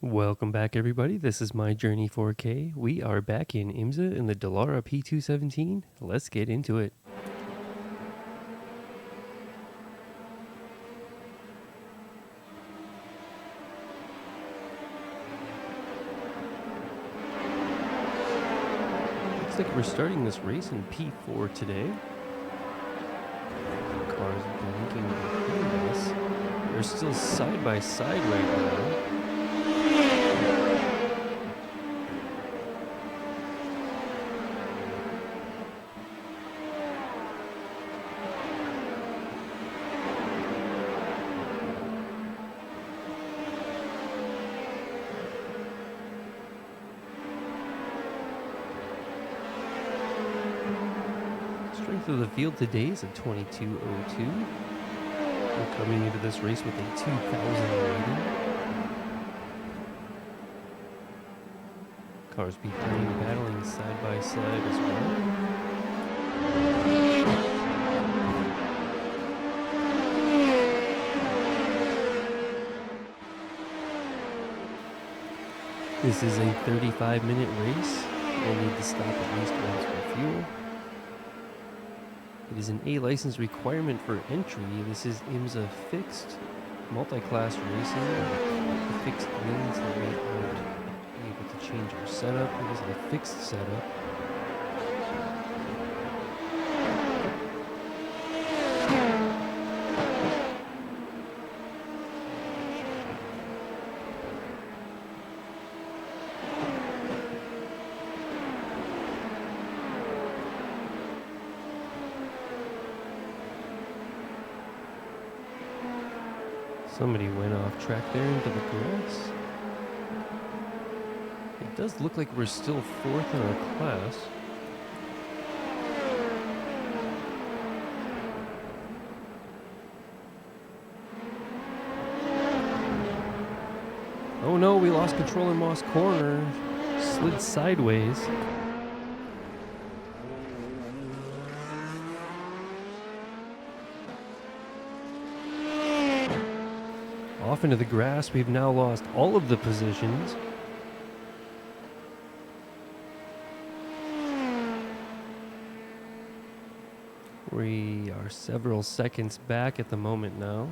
Welcome back, everybody. This is My Journey 4K. We are back in IMSA in the Dallara P217. Let's get into it. Looks like we're starting this race in P4 today. Cars blinking behind us. They're still side by side right now. Strength of the field today is a 2202. We're coming into this race with a 2000 rating. Cars behind battling side by side as well. This is a 35-minute race. We'll need to stop at least once for fuel. It is an A license requirement for entry. This is IMSA fixed, multi-class racing. The fixed means that we aren't able to change our setup. It is a fixed setup. Somebody went off track there into the grass. It does look like we're still fourth in our class. Oh no, we lost control in Moss Corner. Slid sideways. Off into the grass, we've now lost all of the positions. We are several seconds back at the moment now.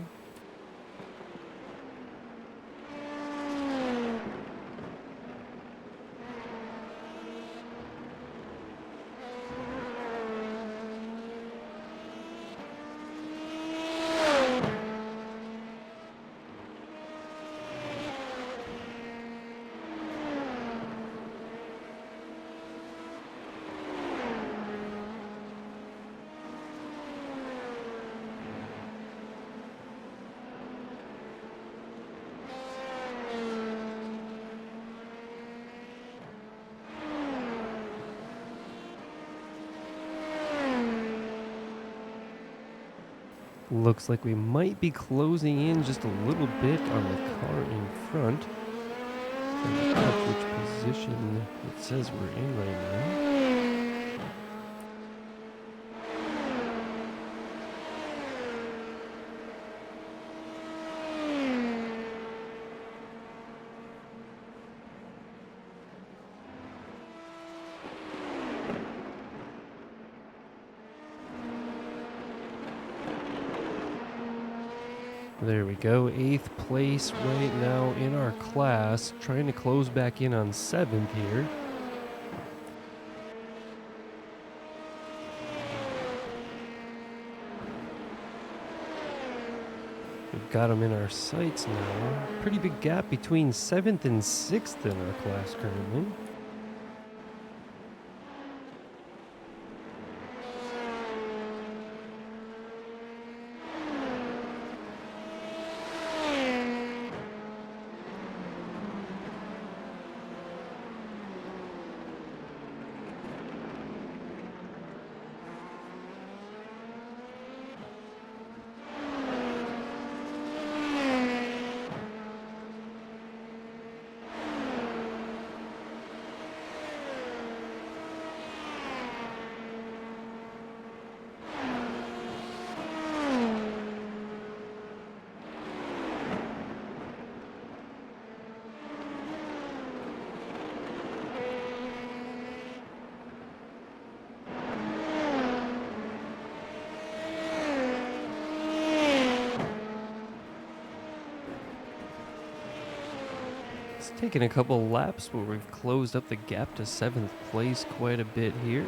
Looks like we might be closing in just a little bit on the car in front. Trying to check which position it says we're in right now. There we go, 8th place right now in our class, trying to close back in on 7th here. We've got them in our sights now. Pretty big gap between 7th and 6th in our class currently. It's taken a couple laps, but we've closed up the gap to 7th place quite a bit here.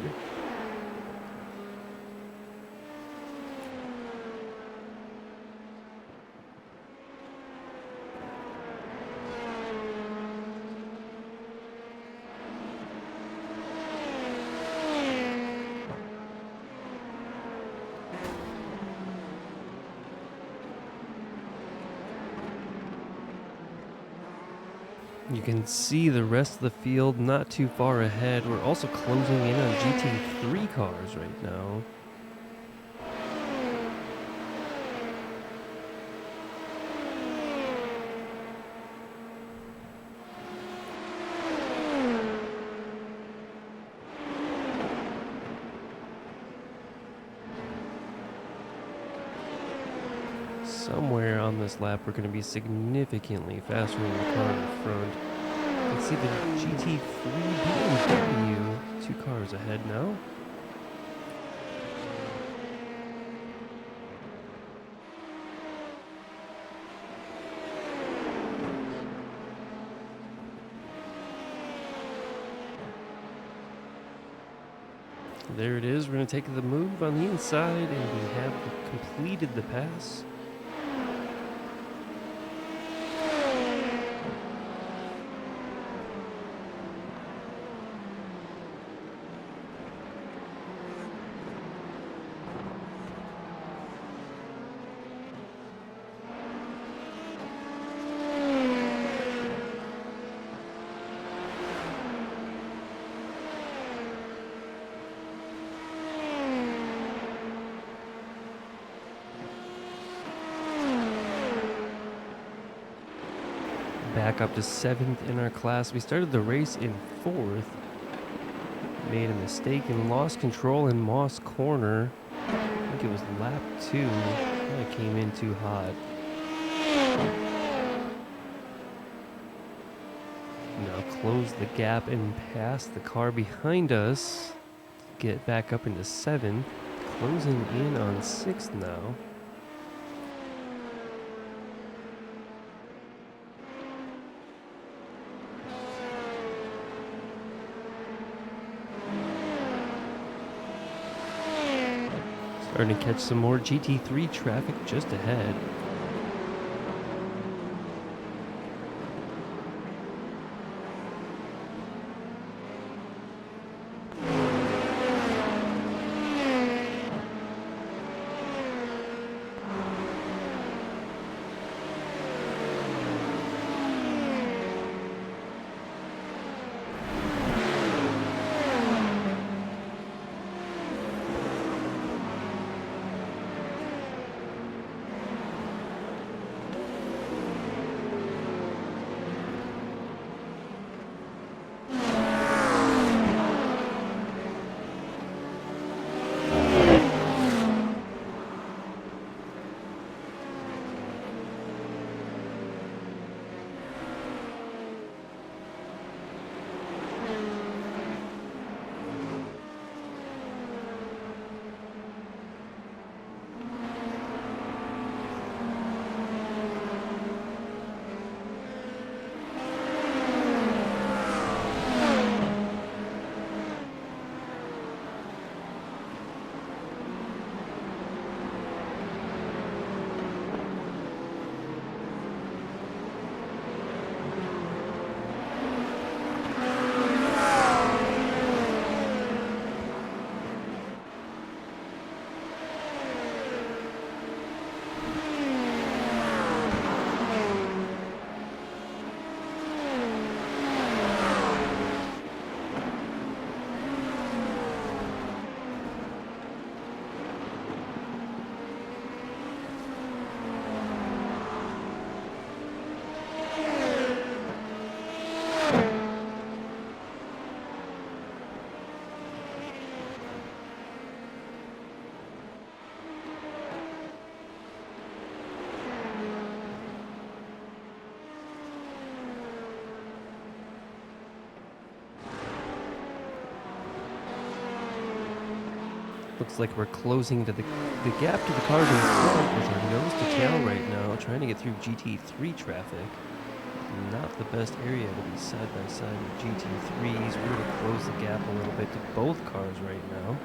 You can see the rest of the field not too far ahead. We're also closing in on GT3 cars right now. Somewhere on this lap, we're going to be significantly faster than the car in front. You can see the GT3 BMW 2 cars ahead now. There it is. We're going to take the move on the inside, and we have completed the pass. Back up to 7th in our class. We started the race in 4th. Made a mistake and lost control in Moss Corner. I think it was lap 2. I came in too hot. Now close the gap and pass the car behind us. Get back up into 7th. Closing in on 6th now. Starting to catch some more GT3 traffic just ahead. Looks like we're closing to the gap to the cars in front with our nose to tail right now, trying to get through GT3 traffic. not the best area to be side by side with GT3s. We're going to close the gap a little bit to both cars right now.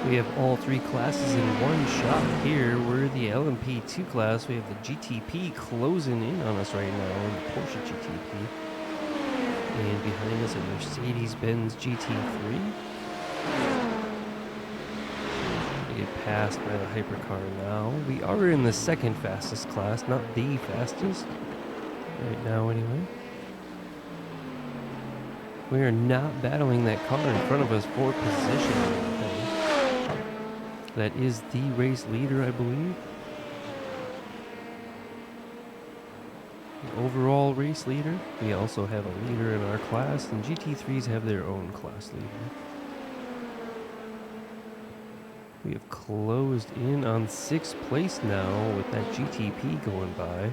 We have all three classes in one shot here. We're the LMP2 class. We have the GTP closing in on us right now, the Porsche GTP. And behind us a Mercedes-Benz GT3. We get passed by the hypercar now. We are in the second fastest class, not the fastest. Right now anyway. We are not battling that car in front of us for position. That is the race leader, I believe. The overall race leader. We also have a leader in our class, and GT3s have their own class leader. We have closed in on 6th place now with that GTP going by.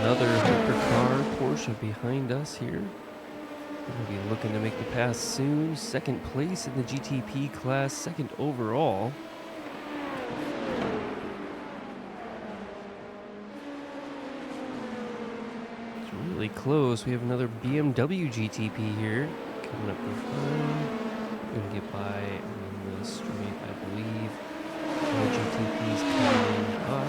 Another hypercar Porsche behind us here. We're going to be looking to make the pass soon. 2nd place in the GTP class, 2nd overall. It's really close. We have another BMW GTP here coming up behind. We're going to get by on the straight, I believe. More GTPs coming up.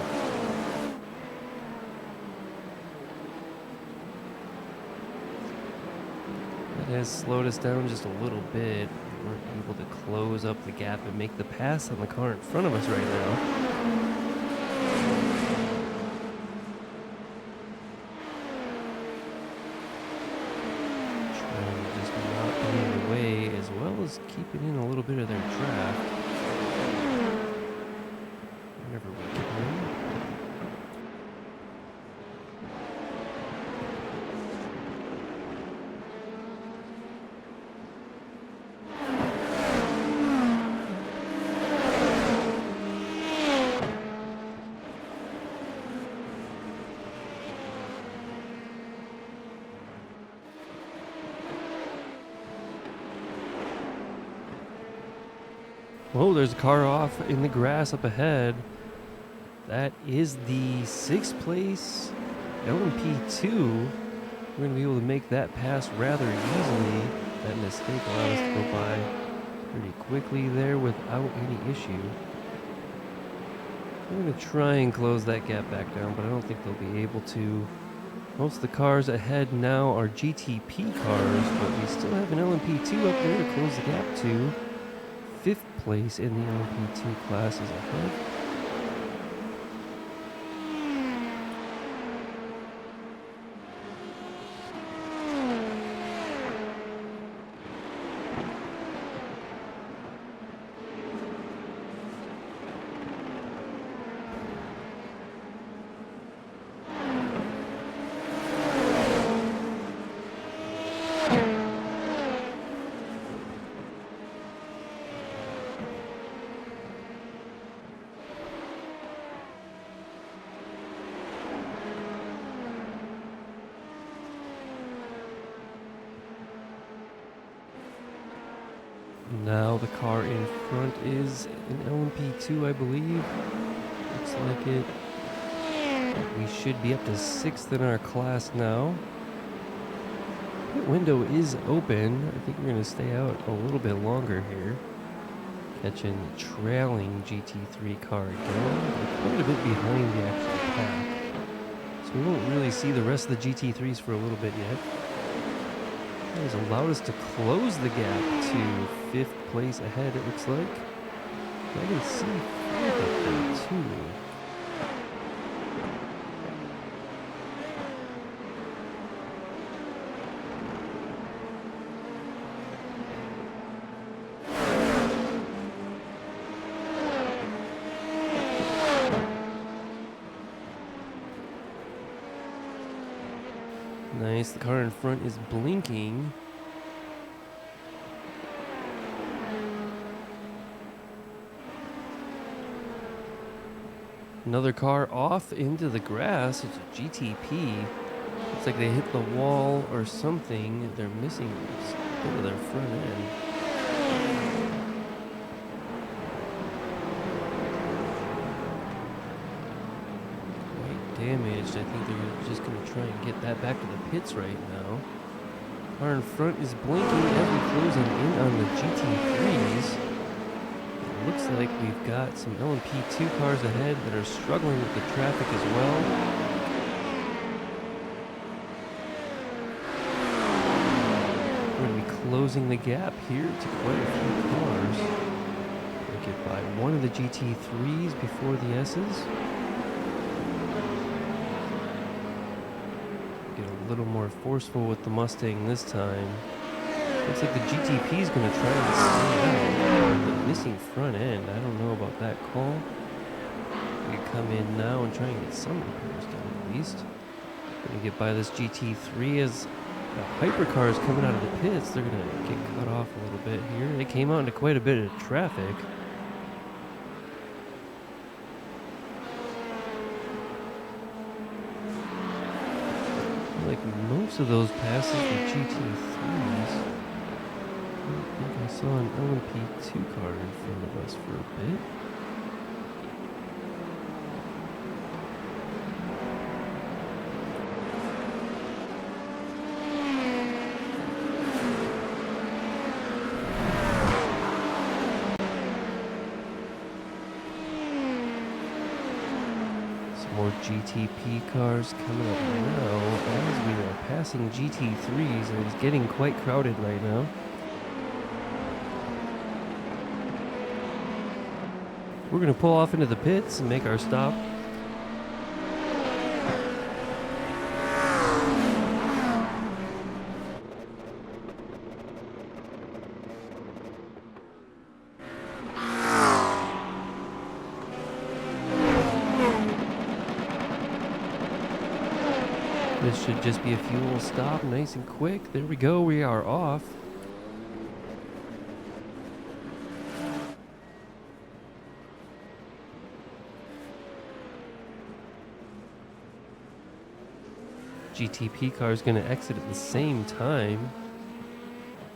It has slowed us down just a little bit. We're able to close up the gap and make the pass on the car in front of us right now. Trying to just not be in the way as well as keeping in a little bit of their draft. Whenever we can. Oh, there's a car off in the grass up ahead. That is the 6th place LMP2. We're going to be able to make that pass rather easily. That mistake allowed us to go by pretty quickly there without any issue. We're going to try and close that gap back down, but I don't think they'll be able to. Most of the cars ahead now are GTP cars, but we still have an LMP2 up there to close the gap to. 5th place in the LMP2 class is ahead. Now the car in front is an LMP2, I believe. Looks like it. We should be up to 6th in our class now. The window is open. I think we're going to stay out a little bit longer here. Catching the trailing GT3 car again. We're quite a bit behind the actual pack. So we won't really see the rest of the GT3s for a little bit yet. That has allowed us to close the gap to 5th place ahead, it looks like. I can see 4th up there too. Nice, the car in front is blinking. Another car off into the grass. It's a GTP. Looks like they hit the wall or something. They're missing a bit of their front end. Quite damaged. I think they're just going to try and get that back to the pits right now. Car in front is blinking as we closing in on the GT3s. It looks like we've got some LMP2 cars ahead that are struggling with the traffic as well. We're going to be closing the gap here to quite a few cars. We'll get by one of the GT3s before the S's. Get a little more forceful with the Mustang this time. Looks like the GTP is going to try and stay out. The missing front end, I don't know about that call. We can come in now and try and get some repairs done at least. Going to get by this GT3 as the hypercar is coming out of the pits. They're going to get cut off a little bit here. They came out into quite a bit of traffic. Like most of those passes were GT3s. I think I saw an LMP2 car in front of us for a bit. Some more GTP cars coming up now as we are passing GT3s, and it's getting quite crowded right now. We're going to pull off into the pits and make our stop. This should just be a fuel stop, nice and quick. There we go, we are off. GTP car is going to exit at the same time.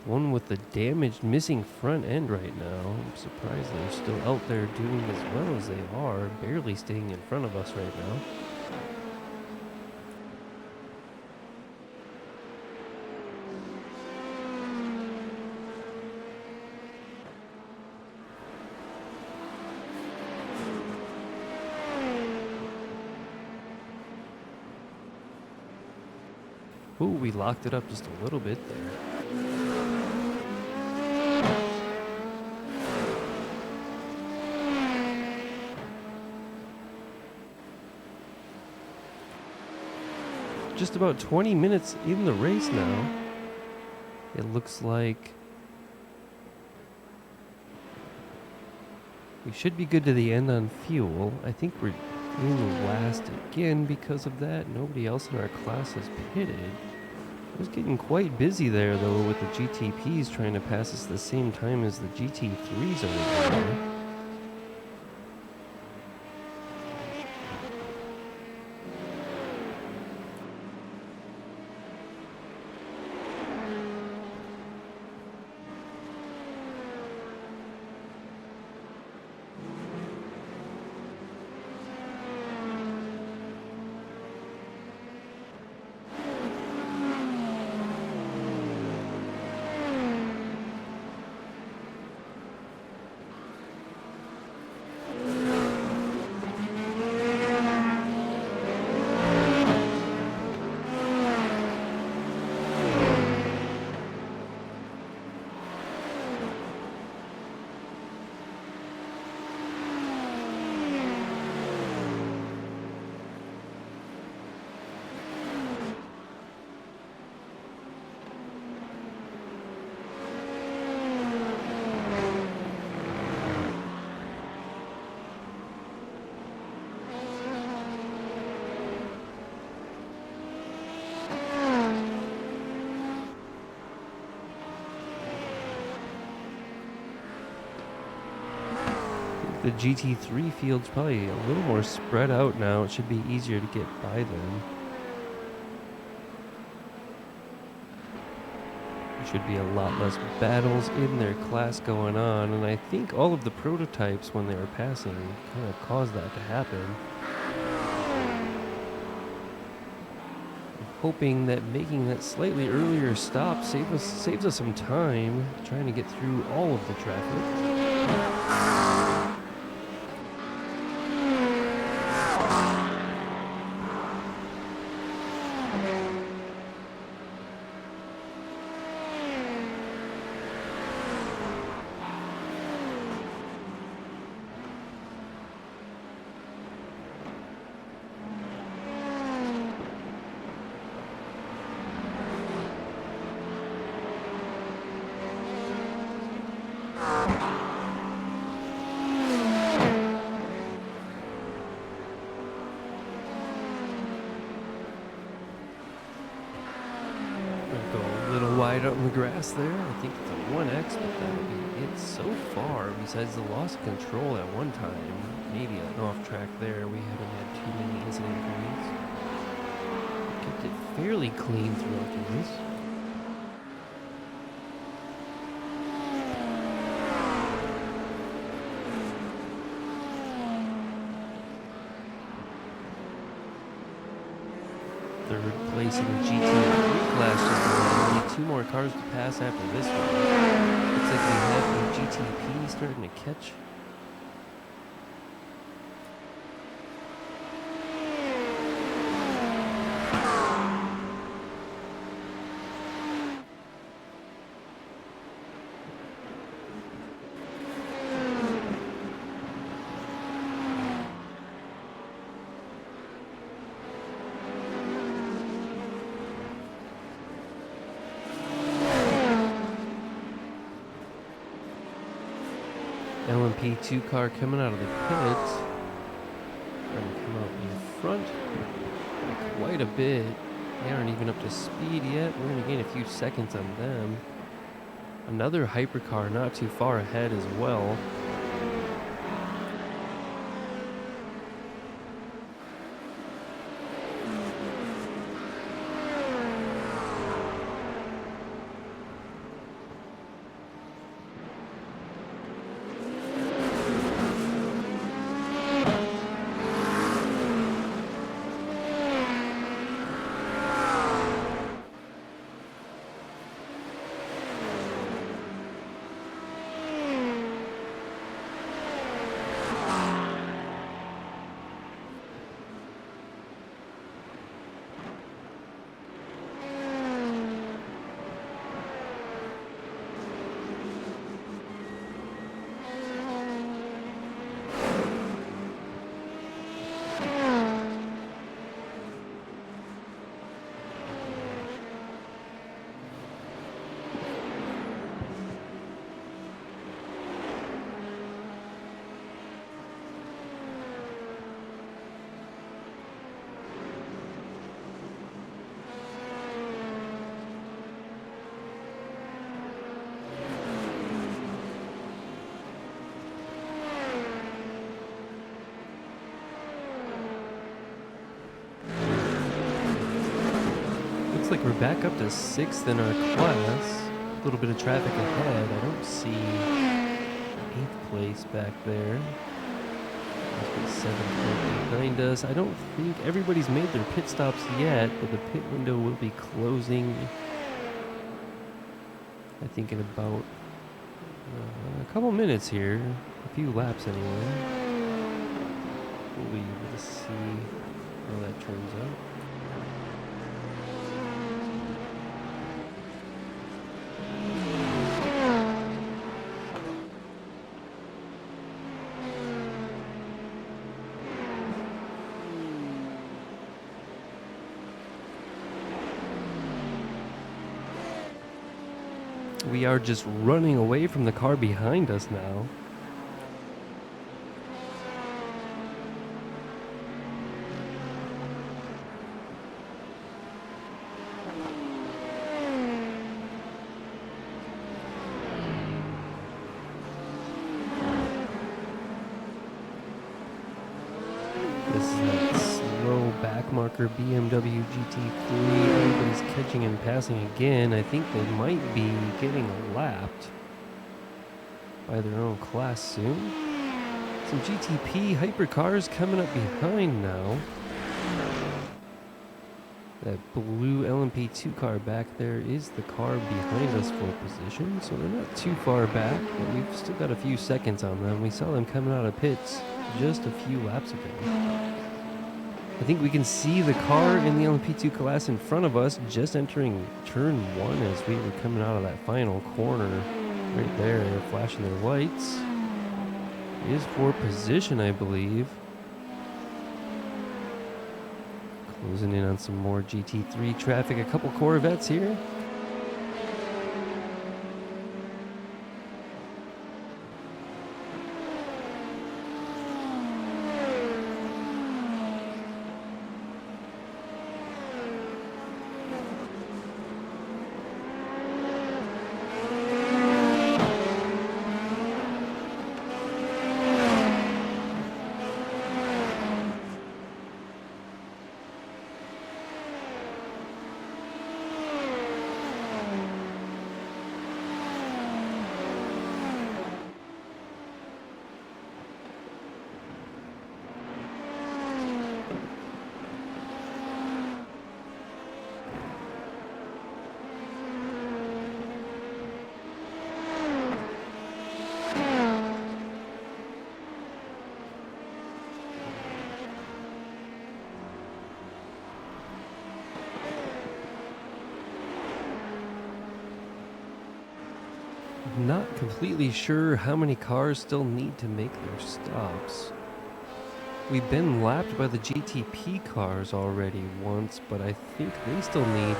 One with the damaged, missing front end right now. I'm surprised they're still out there doing as well as they are, barely staying in front of us right now. Ooh, we locked it up just a little bit there. Just about 20 minutes in the race now. It looks like we should be good to the end on fuel. I think we're in last again because of that. Nobody else in our class has pitted. It was getting quite busy there though with the GTPs trying to pass us at the same time as the GT3s over there. The GT3 field's probably a little more spread out now. It should be easier to get by them. There should be a lot less battles in their class going on, and I think all of the prototypes, when they were passing, kind of caused that to happen. Hoping that making that slightly earlier stop saves us some time trying to get through all of the traffic. Wide out in the grass there. I think it's a 1X, but that'll be it so far. Besides the loss of control at one time, maybe an off track there. We haven't had too many incident points. Kept it fairly clean throughout the race. Third place in the GT3 class just only 2 more cars to pass after this one. Looks like we have the GTP starting to catch. LMP2 car coming out of the pits. Trying to come out in front by quite a bit. They aren't even up to speed yet. We're going to gain a few seconds on them. Another hypercar not too far ahead as well. Looks like we're back up to 6th in our class. A little bit of traffic ahead. I don't see 8th place back there. 7th behind us. I don't think everybody's made their pit stops yet, but the pit window will be closing, I think, in about a couple minutes here. A few laps anyway. We'll be able to see how that turns out. We are just running away from the car behind us now. back marker BMW GT3. Everybody's catching and passing again. I think they might be getting lapped by their own class soon. Some GTP hypercars coming up behind now. That blue LMP2 car back there is the car behind us for position, so they're not too far back, but we've still got a few seconds on them. We saw them coming out of pits just a few laps ago. I think we can see the car in the LMP2 class in front of us just entering turn 1 as we were coming out of that final corner right there, flashing their lights. It is for position, I believe. Closing in on some more GT3 traffic. A couple Corvettes here. Not completely sure how many cars still need to make their stops. We've been lapped by the GTP cars already once, but I think they still need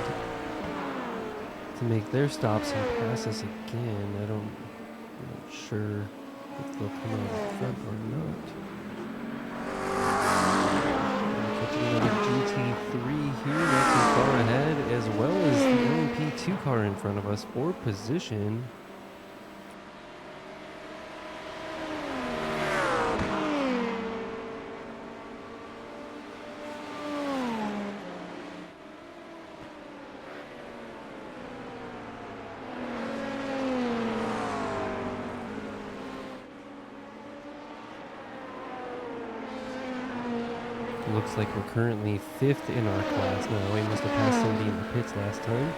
to make their stops and pass us again. I'm not sure if they'll come out in front or not. Catching another GT3 here, not too far ahead, as well as the LMP2 car in front of us for position. Looks like we're currently 5th in our class now. We must have passed somebody in the pits last time.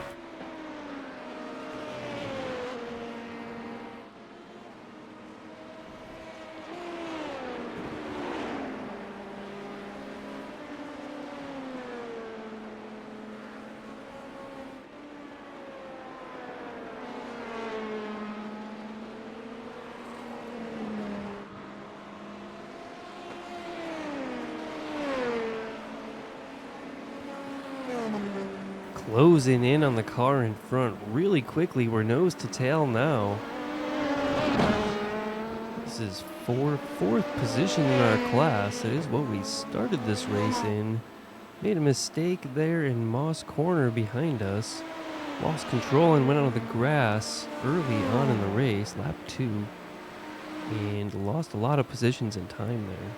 Closing in on the car in front really quickly. We're nose to tail now. This is fourth position in our class. It is what we started this race in. Made a mistake there in Moss Corner behind us. Lost control and went onto the grass early on in the race, lap 2. And lost a lot of positions in time there.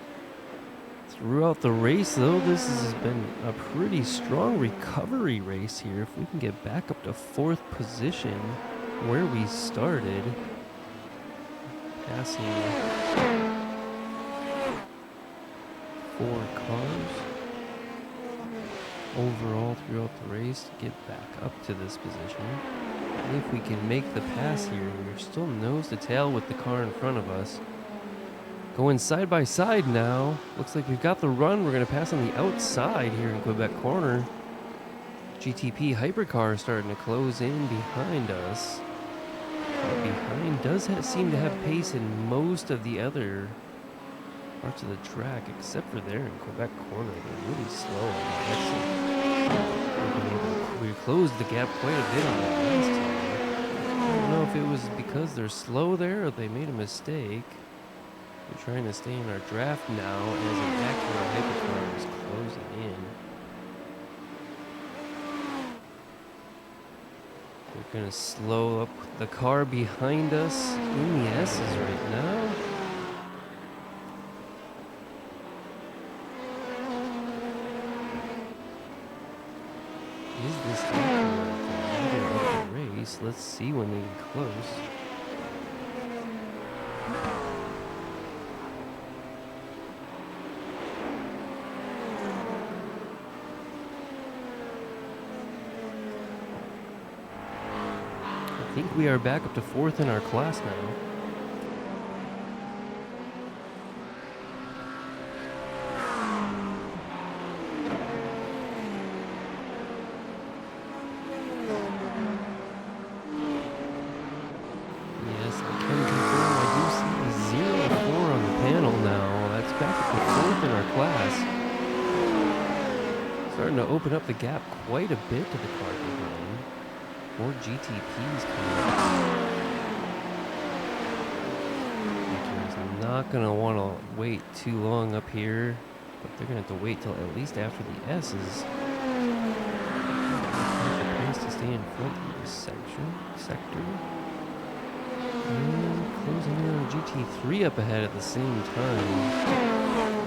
Throughout the race, though, this has been a pretty strong recovery race here. If we can get back up to 4th position where we started, passing 4 cars overall throughout the race to get back up to this position. And if we can make the pass here, we're still nose to tail with the car in front of us. Going side by side now. Looks like we've got the run. We're going to pass on the outside here in Quebec Corner. GTP hypercar starting to close in behind us. Behind does seem to have pace in most of the other parts of the track, except for there in Quebec Corner. They're really slow on the exit. We closed the gap quite a bit on that last time. I don't know if it was because they're slow there or they made a mistake. We're trying to stay in our draft now as an Acura hypercar is closing in. We're going to slow up the car behind us in the S's right now. Let's see when they get close. I think we are back up to 4th in our class now. Yes, I can confirm I do see a 0-4 on the panel now. That's back up to 4th in our class. Starting to open up the gap quite a bit to the car behind. More GTPs coming up. He's not going to want to wait too long up here, but they're going to have to wait till at least after the S's. The pace to stay in front of this sector. And closing in on GT3 up ahead at the same time.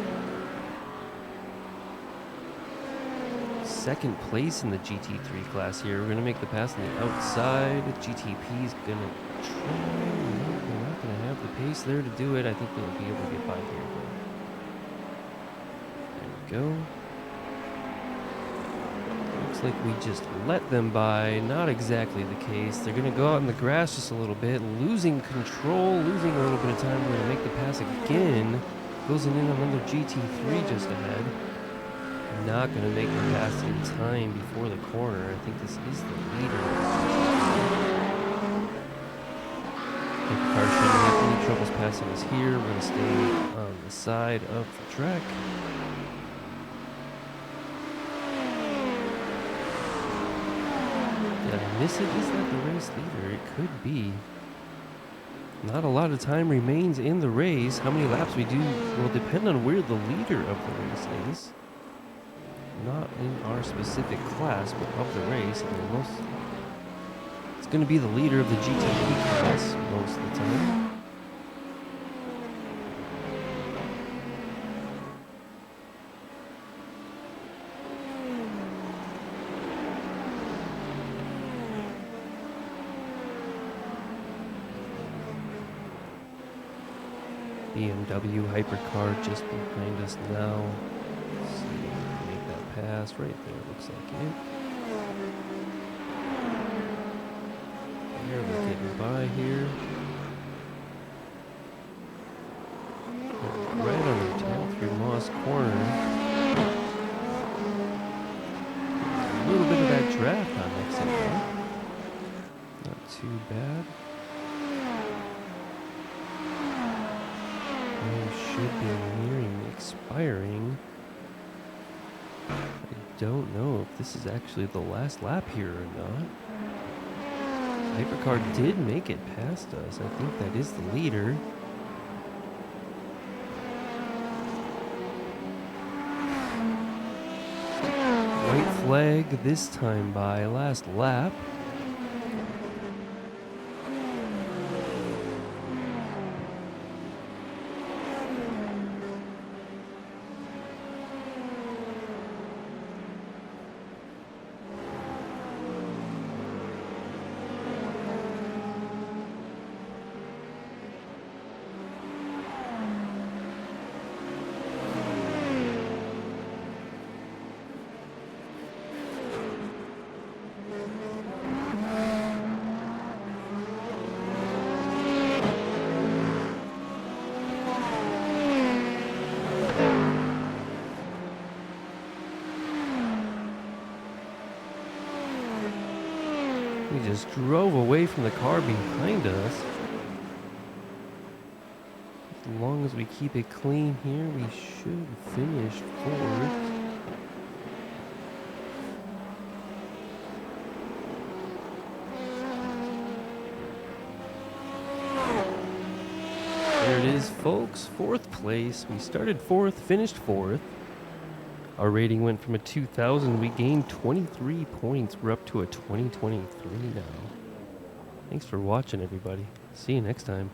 Second place in the GT3 class here. We're going to make the pass on the outside. GTP is going to try. No, they're not going to have the pace there to do it. I think they'll be able to get by here. There we go. Looks like we just let them by. Not exactly the case. They're going to go out in the grass just a little bit, losing control, losing a little bit of time. We're going to make the pass again. Closing in on another GT3 just ahead. Not going to make the pass in time before the corner. I think this is the leader. The car shouldn't have any troubles passing us here. We're going to stay on the side of the track. Did I miss it? Is that the race leader? It could be. Not a lot of time remains in the race. How many laps we do will depend on where the leader of the race is. Not in our specific class, but of the race. It's going to be the leader of the GTP class most of the time. BMW hypercar just behind us now. Let's see if we can make that pass right there. Looks like it. There, we're getting by here. Right on the tail through Moss Corner. A little bit of that draft on exit there. Not too bad. Should be nearing expiring. I don't know if this is actually the last lap here or not. Hypercar did make it past us. I think that is the leader. White flag this time by last lap. We just drove away from the car behind us. As long as we keep it clean here, we should finish fourth. There it is, folks. Fourth place. We started fourth, finished fourth. Our rating went from a 2,000. We gained 23 points. We're up to a 2023 now. Thanks for watching, everybody. See you next time.